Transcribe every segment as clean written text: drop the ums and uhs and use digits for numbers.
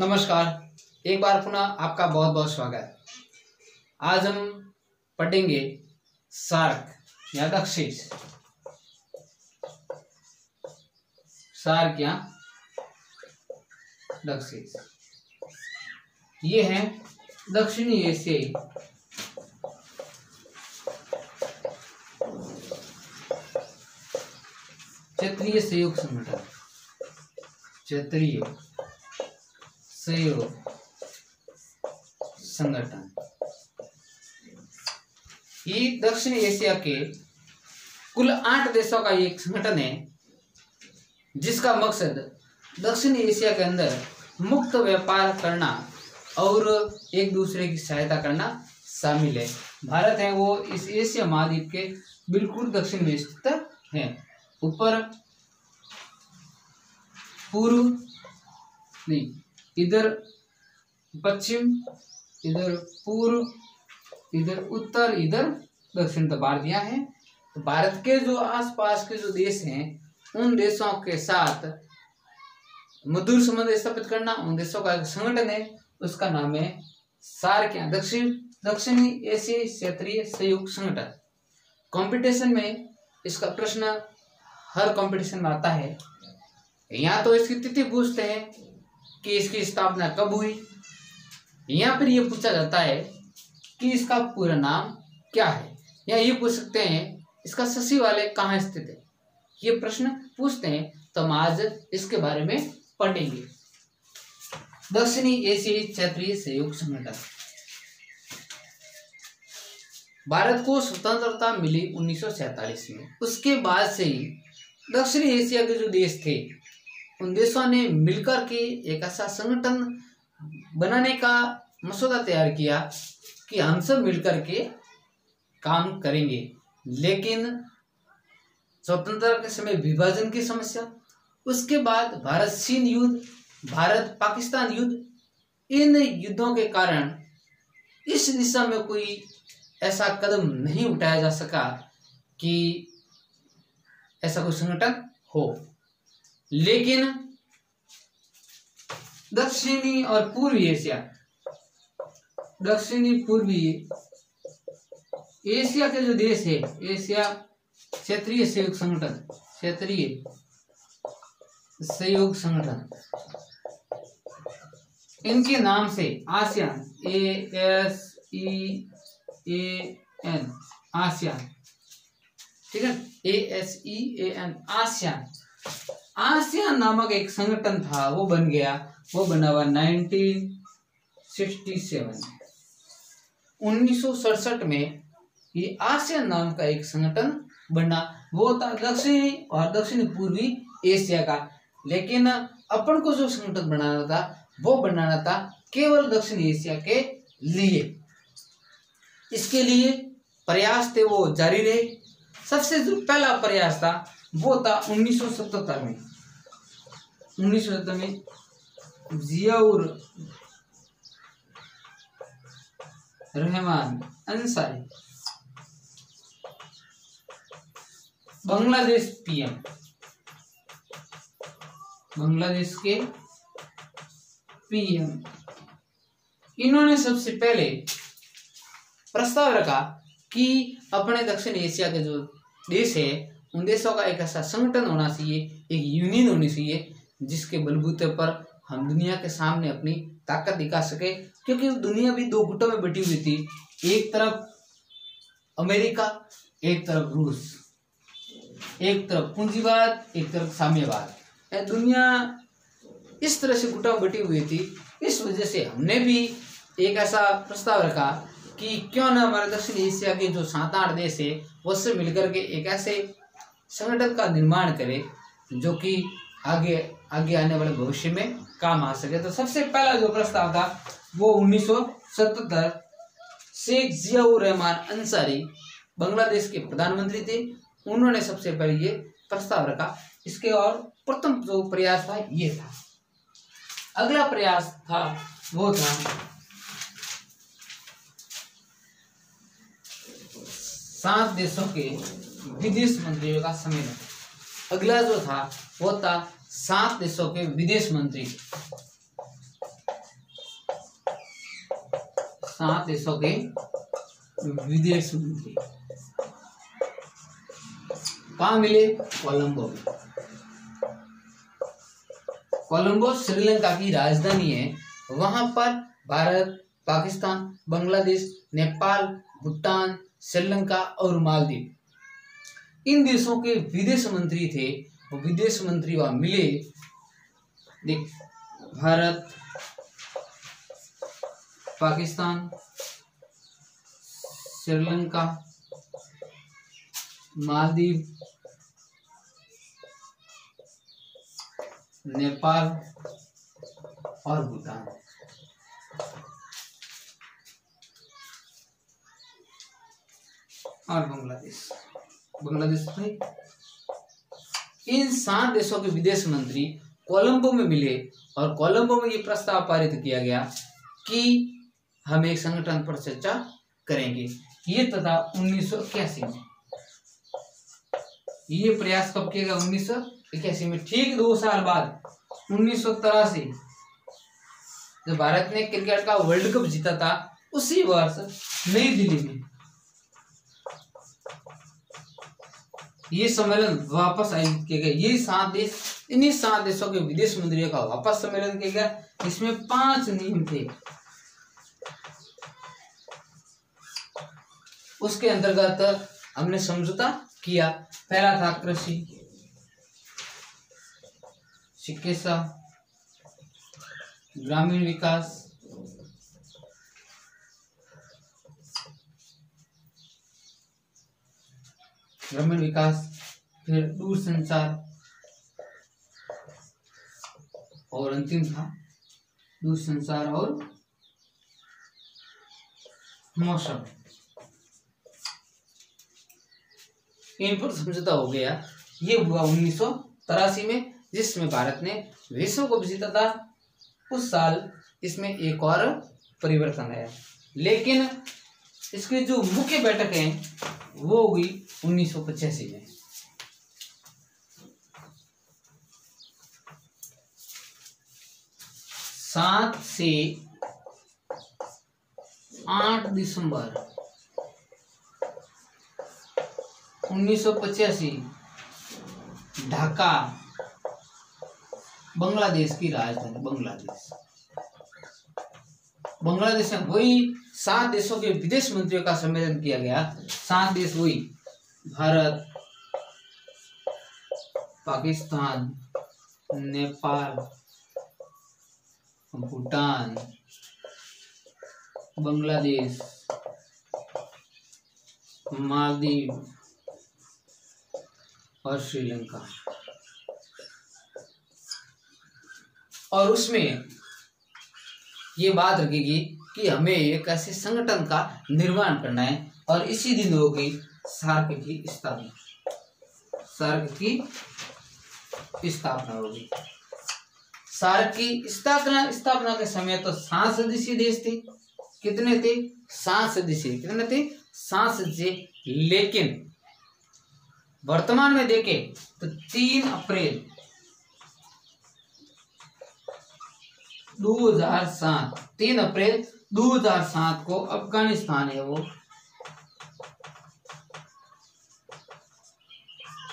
नमस्कार, एक बार पुनः आपका बहुत बहुत स्वागत। आज हम पढ़ेंगे सार्क या दक्षिण। सार्क या दक्षिण ये है दक्षिणी एशियाई क्षेत्रीय सहयोग संगठन। क्षेत्रीय सहयोग संगठन ये दक्षिण एशिया के कुल 8 देशों का एक संगठन है, जिसका मकसद दक्षिण एशिया के अंदर मुक्त व्यापार करना और एक दूसरे की सहायता करना शामिल है। भारत है वो इस एशिया महाद्वीप के बिल्कुल दक्षिण में स्थित है। ऊपर पूर्व नहीं, इधर पश्चिम, इधर पूर्व, इधर उत्तर, इधर दक्षिण तो भारत दिया है। तो भारत के जो आसपास के जो देश हैं उन देशों के साथ मधुर संबंध स्थापित करना, उन देशों का एक संगठन है, उसका नाम है सार्क या दक्षिणी एशियाई क्षेत्रीय सहयोग संगठन। कंपटीशन में इसका प्रश्न हर कंपटीशन में आता है। यहाँ तो इसकी तिथि पूछते हैं कि इसकी स्थापना कब हुई, या फिर ये पूछा जाता है कि इसका पूरा नाम क्या है, या ये पूछ सकते हैं इसका सचिवालय कहाँ स्थित है। ये प्रश्न पूछते हैं तो हम आज इसके बारे में पढ़ेंगे। दक्षिणी एशियाई क्षेत्रीय सहयोग संगठन। भारत को स्वतंत्रता मिली 1947 में। उसके बाद से ही दक्षिणी एशिया के जो देश थे उन देशों ने मिलकर के एक ऐसा संगठन बनाने का मसौदा तैयार किया कि हम सब मिलकर के काम करेंगे। लेकिन स्वतंत्रता के समय विभाजन की समस्या, उसके बाद भारत चीन युद्ध, भारत पाकिस्तान युद्ध, इन युद्धों के कारण इस दिशा में कोई ऐसा कदम नहीं उठाया जा सका कि ऐसा कोई संगठन हो। लेकिन दक्षिणी और पूर्वी एशिया, दक्षिणी पूर्वी एशिया के जो देश है, एशिया क्षेत्रीय सहयोग संगठन, क्षेत्रीय सहयोग संगठन, इनके नाम से आसियान, ASEAN, आसियान, ठीक है, ASEAN, आसियान, आसियान नामक एक संगठन था, वो बन गया। वो बना हुआ 1967 1967 में ये आसियान नाम का एक संगठन बना। वो था दक्षिणी और दक्षिणी पूर्वी एशिया का। लेकिन अपन को जो संगठन बनाना था वो बनाना था केवल दक्षिण एशिया के लिए। इसके लिए प्रयास थे वो जारी रहे। सबसे जो पहला प्रयास था वो था 1977 में। 1977 में जियाउर रहमान अंसारी, बांग्लादेश पीएम, बांग्लादेश के पीएम, इन्होंने सबसे पहले प्रस्ताव रखा कि अपने दक्षिण एशिया के जो देश है उन देशों का एक ऐसा संगठन होना चाहिए, एक यूनियन होनी चाहिए, जिसके बलबूते पर हम दुनिया के सामने अपनी ताकत दिखा सके। क्योंकि दुनिया भी दो गुटों में बटी हुई थी, एक तरफ अमेरिका, एक तरफ रूस, एक तरफ पूंजीवाद, एक तरफ साम्यवाद। दुनिया इस तरह से गुटों में बटी हुई थी। इस वजह से हमने भी एक ऐसा प्रस्ताव रखा कि क्यों ना हमारे दक्षिण एशिया के जो 7-8 देश है वो सब मिलकर के एक ऐसे संगठन का निर्माण करे जो कि आगे आने वाले भविष्य में काम आ सके। तो सबसे पहला जो प्रस्ताव था वो 1977, शेख जियाउर रहमान अंसारी बांग्लादेश के प्रधानमंत्री थे, उन्होंने सबसे पहले ये प्रस्ताव रखा। इसके और प्रथम जो प्रयास था ये था। अगला प्रयास था वो था 7 देशों के विदेश मंत्रियों का सम्मेलन। अगला जो था वो था 7 देशों के विदेश मंत्री। 7 देशों के विदेश मंत्री कहाँ मिले? कोलंबो में। कोलंबो श्रीलंका की राजधानी है। वहां पर भारत, पाकिस्तान, बांग्लादेश, नेपाल, भूटान, श्रीलंका और मालदीव इन देशों के विदेश मंत्री थे। वो विदेश मंत्री वहां मिले। देख, भारत, पाकिस्तान, श्रीलंका, मालदीव, नेपाल और भूटान। और बांग्लादेश में इन 7 देशों के विदेश मंत्री कोलंबो में मिले और कोलंबो में ये प्रस्ताव पारित किया गया कि हम एक संगठन पर चर्चा करेंगे। ये तथा 1981 में ये प्रयास कब किया गया? 1981 में। ठीक 2 साल बाद 1983 जब भारत ने क्रिकेट का वर्ल्ड कप जीता था, उसी वर्ष नई दिल्ली में ये सम्मेलन वापस आयोजित किए गए। ये 7 देश, इन्हीं 7 देशों के विदेश मंत्रियों का वापस सम्मेलन किया गया। इसमें 5 नियम थे। उसके अंतर्गत हमने समझौता किया। पहला था कृषि, चिकित्सा, ग्रामीण विकास, फिर दूरसंचार और अंतिम था दूरसंचार और मौसम। इन पर समझौता हो गया। ये हुआ 1983 में, जिसमें भारत ने विश्व कप जीता था। उस साल इसमें एक और परिवर्तन आया, लेकिन इसकी जो मुख्य बैठक है वो हुई 1985 में। 7 से 8 दिसंबर 1985 ढाका, बांग्लादेश की राजधानी। बांग्लादेश में वही 7 देशों के विदेश मंत्रियों का सम्मेलन किया गया। 7 देश वही भारत, पाकिस्तान, नेपाल, भूटान, बांग्लादेश, मालदीव और श्रीलंका। और उसमें ये बात रखेगी कि हमें एक ऐसे संगठन का निर्माण करना है और इसी दिन होगी सार्क की स्थापना। सार्क की स्थापना होगी। सार्क की स्थापना के समय तो 7 सदस्यीय देश थे। कितने थे? 7 सदस्यीय। कितने थे? 7 सदस्यीय। लेकिन वर्तमान में देखें तो 3 अप्रैल 2007 को अफगानिस्तान है वो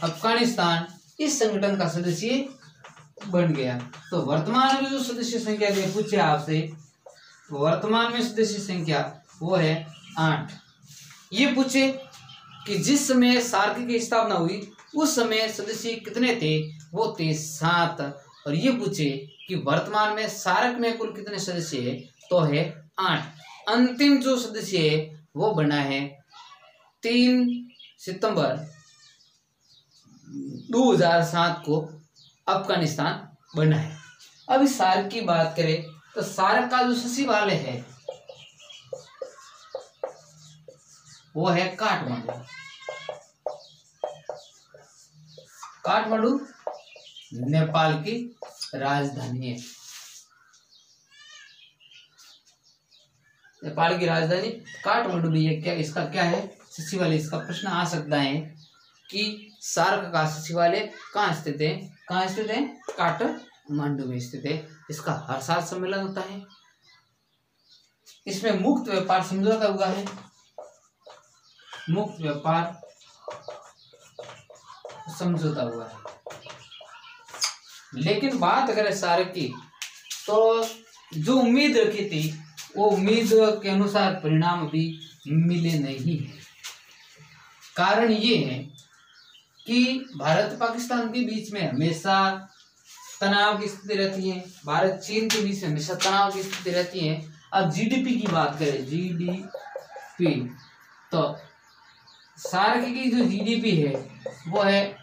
अफगानिस्तान इस संगठन का सदस्य बन गया। तो वर्तमान में जो सदस्य संख्या दे पूछे आपसे, वर्तमान में सदस्य संख्या वो है 8। ये पूछे कि जिस समय सार्क की स्थापना हुई उस समय सदस्य कितने थे? वो थे 7। और ये पूछे कि वर्तमान में सार्क में कुल कितने सदस्य है? तो है 8। अंतिम जो सदस्य है वो बना है 3 सितंबर 2007 को अफगानिस्तान बना है। अब इस सार्क की बात करें तो सार्क का जो सचिवालय है वो है काठमांडू नेपाल की राजधानी है। नेपाल की राजधानी काठमांडू भी है। क्या इसका क्या है? सचिवालय। इसका प्रश्न आ सकता है कि सार्क का सचिवालय कहाँ स्थित है? कहाँ स्थित है? काठमांडू में स्थित है। इसका हर साल सम्मेलन होता है। इसमें मुक्त व्यापार समझौता हुआ है, मुक्त व्यापार समझौता हुआ है। लेकिन बात अगर सार्क की, तो जो उम्मीद रखी थी वो उम्मीद के अनुसार परिणाम अभी मिले नहीं है। कारण ये है कि भारत पाकिस्तान के बीच में हमेशा तनाव की स्थिति रहती है, भारत चीन के बीच में हमेशा तनाव की स्थिति रहती है। अब जीडीपी की बात करें, जीडीपी, तो सार्क की जो जीडीपी है वो है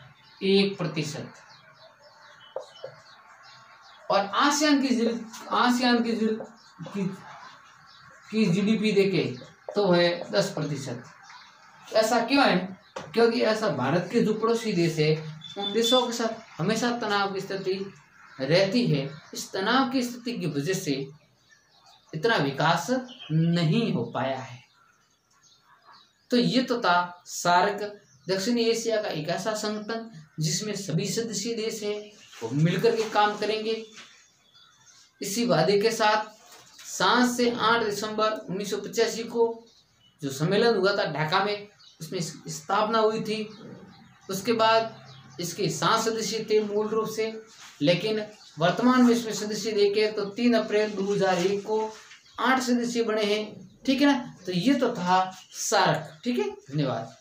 1%, और आसियान की जीडीपी देखे तो है 10%। ऐसा क्यों है? क्योंकि ऐसा भारत के जो पड़ोसी देश है उन देशों के साथ हमेशा तनाव की स्थिति रहती है। इस तनाव की स्थिति की वजह से इतना विकास नहीं हो पाया है। तो ये तो था सार्क, दक्षिणी एशिया का एक ऐसा संगठन जिसमें सभी सदस्य देश हैं वो मिलकर के काम करेंगे। इसी वादे के साथ 7 से 8 दिसंबर 1985 को जो सम्मेलन हुआ था ढाका में, उसमें स्थापना हुई थी। उसके बाद इसके 7 सदस्य थे मूल रूप से, लेकिन वर्तमान में इसमें सदस्य देखें तो 3 अप्रैल 2001 को 8 सदस्य बने हैं। ठीक है ना? तो ये तो था सार्क। ठीक है, धन्यवाद।